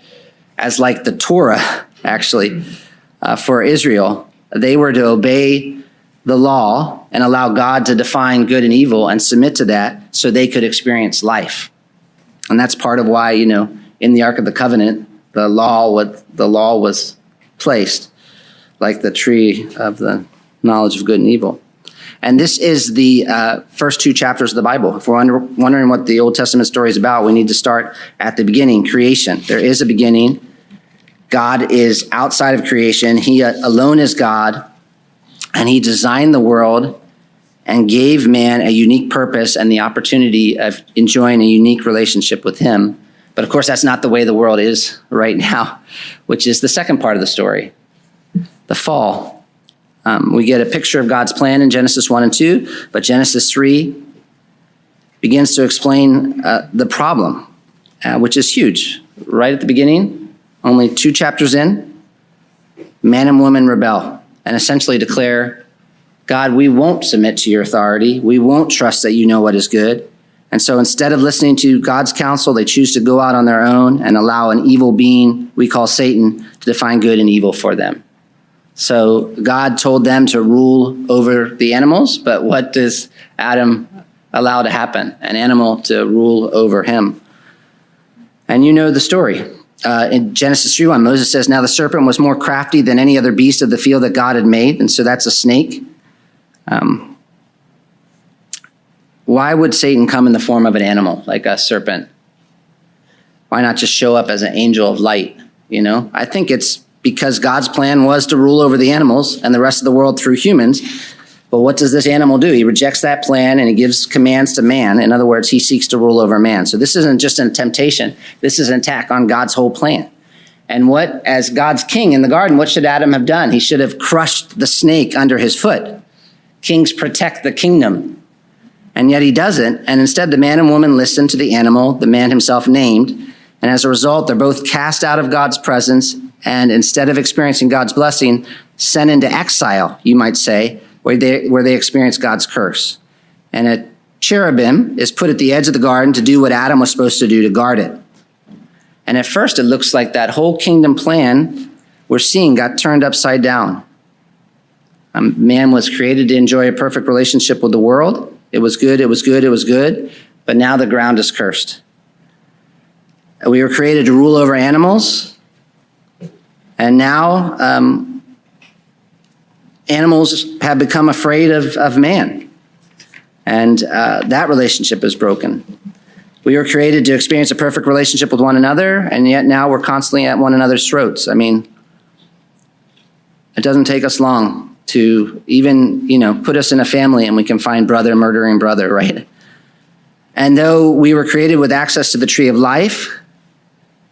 as like the Torah, actually, for Israel. They were to obey the law and allow God to define good and evil and submit to that so they could experience life. And that's part of why, in the Ark of the Covenant, the law was placed like the tree of the knowledge of good and evil. And this is the first two chapters of the Bible. If we're wondering what the Old Testament story is about, we need to start at the beginning, creation. There is a beginning. God is outside of creation. He alone is God, and he designed the world and gave man a unique purpose and the opportunity of enjoying a unique relationship with him. But of course, that's not the way the world is right now, which is the second part of the story, the fall. We get a picture of God's plan in Genesis 1 and 2, but Genesis 3 begins to explain the problem, which is huge. Right at the beginning, only 2 chapters in, man and woman rebel and essentially declare, God, we won't submit to your authority. We won't trust that you know what is good. And so instead of listening to God's counsel, they choose to go out on their own and allow an evil being we call Satan to define good and evil for them. So God told them to rule over the animals, but what does Adam allow to happen? An animal to rule over him. And you know the story. In Genesis 3:1, Moses says, "Now the serpent was more crafty than any other beast of the field that God had made." And so that's a snake. Why would Satan come in the form of an animal, like a serpent? Why not just show up as an angel of light? I think it's because God's plan was to rule over the animals and the rest of the world through humans. But what does this animal do? He rejects that plan and he gives commands to man. In other words, he seeks to rule over man. So this isn't just a temptation. This is an attack on God's whole plan. And as God's king in the garden, what should Adam have done? He should have crushed the snake under his foot. Kings protect the kingdom. And yet he doesn't. And instead, the man and woman listen to the animal the man himself named. And as a result, they're both cast out of God's presence, and instead of experiencing God's blessing, sent into exile, you might say, where they experience God's curse. And a cherubim is put at the edge of the garden to do what Adam was supposed to do, to guard it. And at first, it looks like that whole kingdom plan we're seeing got turned upside down. Man was created to enjoy a perfect relationship with the world. It was good, it was good, it was good, but now the ground is cursed. We were created to rule over animals, and now animals have become afraid of man, and that relationship is broken. We were created to experience a perfect relationship with one another, and yet now we're constantly at one another's throats. I mean, it doesn't take us long to even, put us in a family and we can find brother murdering brother, right? And though we were created with access to the tree of life,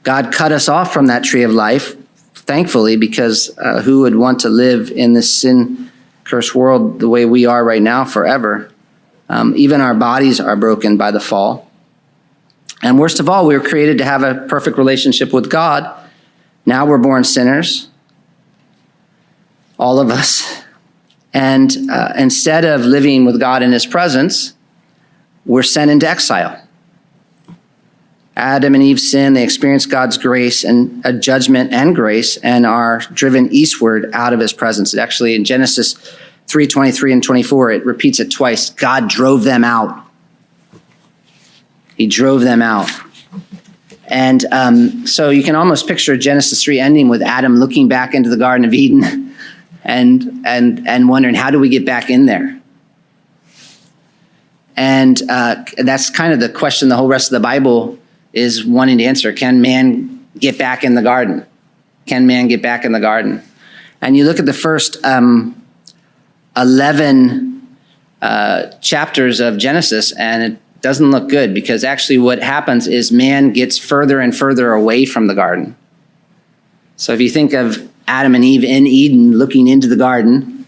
God cut us off from that tree of life, thankfully, because who would want to live in this sin-cursed world the way we are right now forever? Even our bodies are broken by the fall. And worst of all, we were created to have a perfect relationship with God. Now we're born sinners, all of us. And instead of living with God in his presence, we're sent into exile. Adam and Eve sin, they experience God's grace and a judgment and grace and are driven eastward out of his presence. It actually, in Genesis 3:23 and 24, it repeats it twice. God drove them out. He drove them out. And so you can almost picture Genesis 3 ending with Adam looking back into the Garden of Eden and wondering, how do we get back in there? And that's kind of the question the whole rest of the Bible is wanting to answer. Can man get back in the garden? Can man get back in the garden? And you look at the first 11 chapters of Genesis, and it doesn't look good, because actually what happens is man gets further and further away from the garden. So if you think of Adam and Eve in Eden looking into the garden,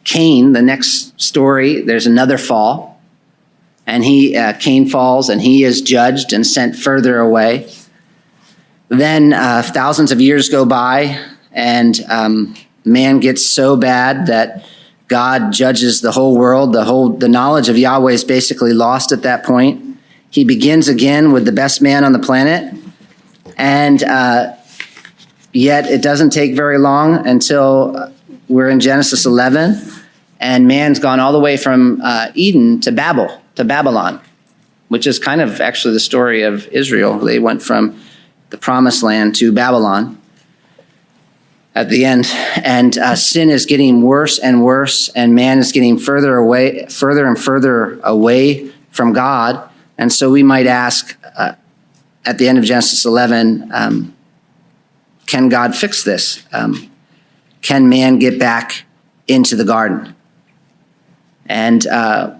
Cain, the next story, there's another fall. And Cain falls, and he is judged and sent further away. Then thousands of years go by, and man gets so bad that God judges the whole world. The knowledge of Yahweh is basically lost at that point. He begins again with the best man on the planet, and yet it doesn't take very long until we're in Genesis 11, and man's gone all the way from Eden to Babylon, which is kind of actually the story of Israel. They went from the promised land to Babylon at the end, and sin is getting worse and worse, and man is getting further and further away from God. And so we might ask at the end of Genesis 11, can God fix this? Can man get back into the garden? And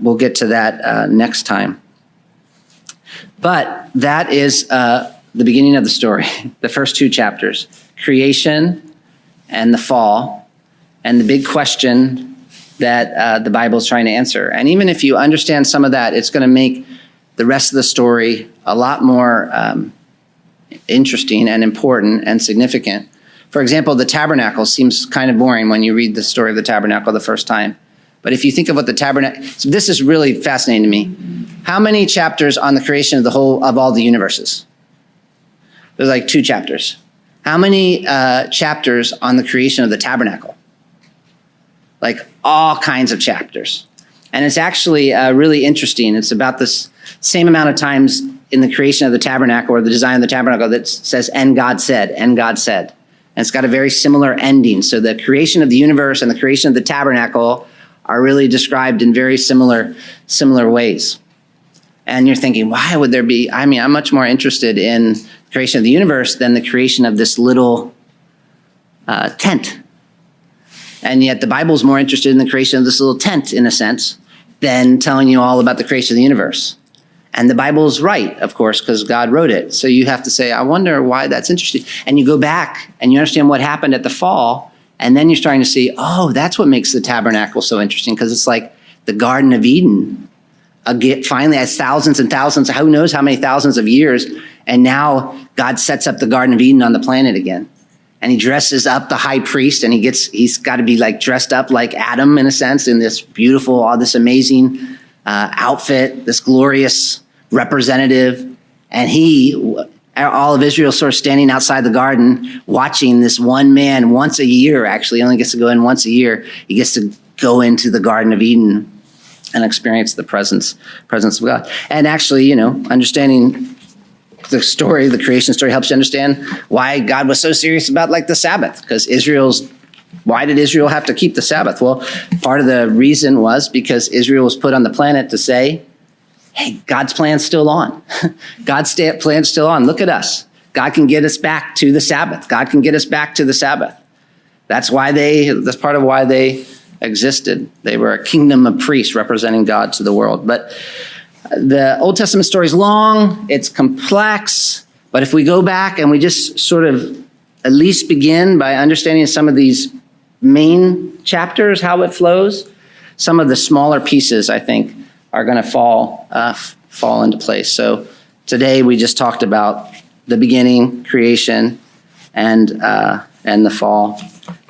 we'll get to that next time. But that is the beginning of the story, the first two chapters, creation and the fall, and the big question that the Bible is trying to answer. And even if you understand some of that, it's going to make the rest of the story a lot more interesting and important and significant. For example, the tabernacle seems kind of boring when you read the story of the tabernacle the first time. But if you think of what the tabernacle, so this is really fascinating to me. How many chapters on the creation of all the universes? There's like 2 chapters. How many chapters on the creation of the tabernacle? Like all kinds of chapters. And it's actually really interesting. It's about this same amount of times in the creation of the tabernacle or the design of the tabernacle that says, and God said, and God said. And it's got a very similar ending. So the creation of the universe and the creation of the tabernacle are really described in very similar ways. And you're thinking, why would there be, I'm much more interested in the creation of the universe than the creation of this little tent. And yet the Bible's more interested in the creation of this little tent, in a sense, than telling you all about the creation of the universe. And the Bible's right, of course, because God wrote it. So you have to say, I wonder why that's interesting. And you go back and you understand what happened at the fall, and then you're starting to see, oh, that's what makes the tabernacle so interesting, because it's like the Garden of Eden. Finally, has thousands and thousands, who knows how many thousands of years, and now God sets up the Garden of Eden on the planet again. And he dresses up the high priest, and he's got to be like dressed up like Adam, in a sense, in this beautiful, all this amazing outfit, this glorious representative. And he all of Israel sort of standing outside the garden, watching this one man once a year, actually, he only gets to go in once a year. He gets to go into the Garden of Eden and experience the presence of God. And actually, understanding the story, the creation story, helps you understand why God was so serious about like the Sabbath, because why did Israel have to keep the Sabbath? Well, part of the reason was because Israel was put on the planet to say, hey, God's plan's still on. God's plan's still on. Look at us. God can get us back to the Sabbath. God can get us back to the Sabbath. That's part of why they existed. They were a kingdom of priests representing God to the world. But the Old Testament story is long. It's complex. But if we go back and we just sort of at least begin by understanding some of these main chapters, how it flows, some of the smaller pieces, I think, are going to fall into place. So today we just talked about the beginning, creation, and the fall.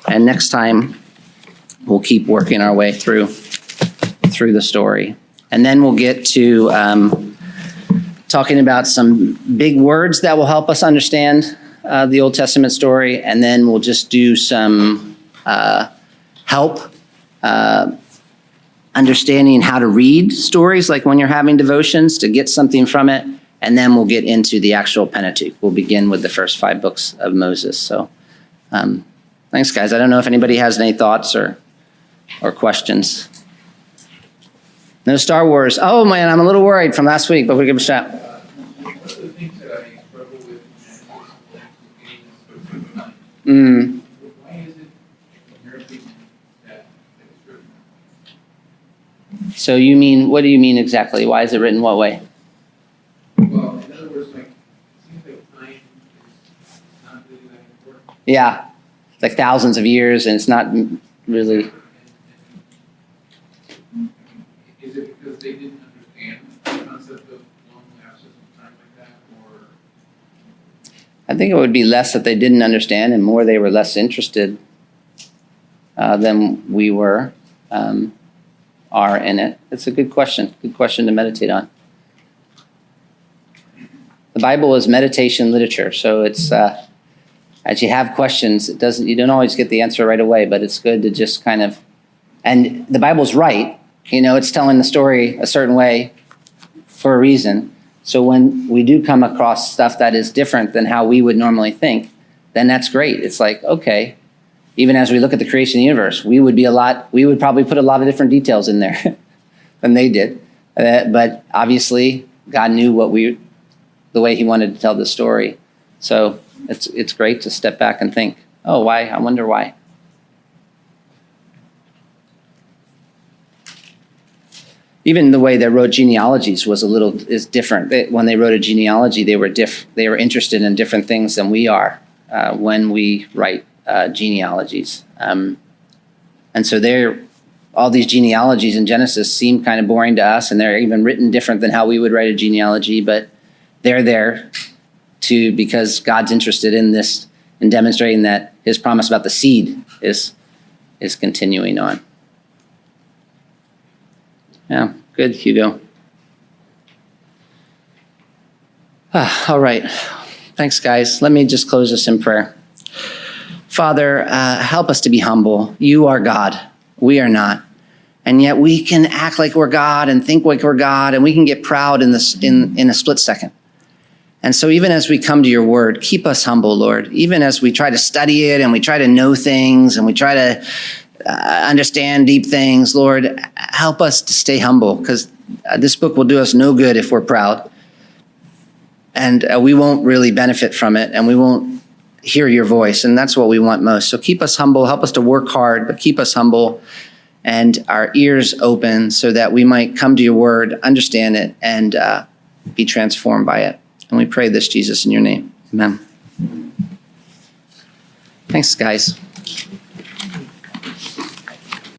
And next time we'll keep working our way through the story, and then we'll get to talking about some big words that will help us understand the Old Testament story, and then we'll just do some help. Understanding how to read stories, like when you're having devotions, to get something from it. And then we'll get into the actual Pentateuch. We'll begin with the first 5 books of Moses. So thanks, guys. I don't know if anybody has any thoughts or questions. No Star Wars. Oh, man, I'm a little worried from last week, but we'll give it a shot. One of the things that I struggle with why is it inherently that it's written? So what do you mean exactly? Why is it written what way? Well, in other words, it seems like time is not really that important. Yeah, like thousands of years, and it's not really. Is it because they didn't understand the concept of long lapses of time like that, or? I think it would be less that they didn't understand and more they were less interested than we are in it. It's a good question. Good question to meditate on. The Bible is meditation literature, so it's as you have questions, you don't always get the answer right away, but it's good to just kind of, and the Bible's right. It's telling the story a certain way for a reason. So when we do come across stuff that is different than how we would normally think, then that's great. It's like, okay, even as we look at the creation of the universe, we would probably put a lot of different details in there than they did. But obviously, God knew the way he wanted to tell the story. So it's great to step back and think, oh, why? I wonder why. Even the way they wrote genealogies is different. When they wrote a genealogy, they were interested in different things than we are when we write genealogies. And so all these genealogies in Genesis seem kind of boring to us, and they're even written different than how we would write a genealogy, but they're there because God's interested in this and demonstrating that his promise about the seed is continuing on. Yeah, good, Hugo. All right. Thanks, guys. Let me just close this in prayer. Father, help us to be humble. You are God. We are not. And yet we can act like we're God and think like we're God, and we can get proud in a split second. And so even as we come to your word, keep us humble, Lord. Even as we try to study it and we try to know things and we try to understand deep things, Lord, help us to stay humble, because this book will do us no good if we're proud. And we won't really benefit from it, and we won't hear your voice, and that's what we want most. So keep us humble, help us to work hard, but keep us humble and our ears open so that we might come to your word, understand it, and be transformed by it. And we pray this, Jesus, in your name. Amen. Thanks, guys.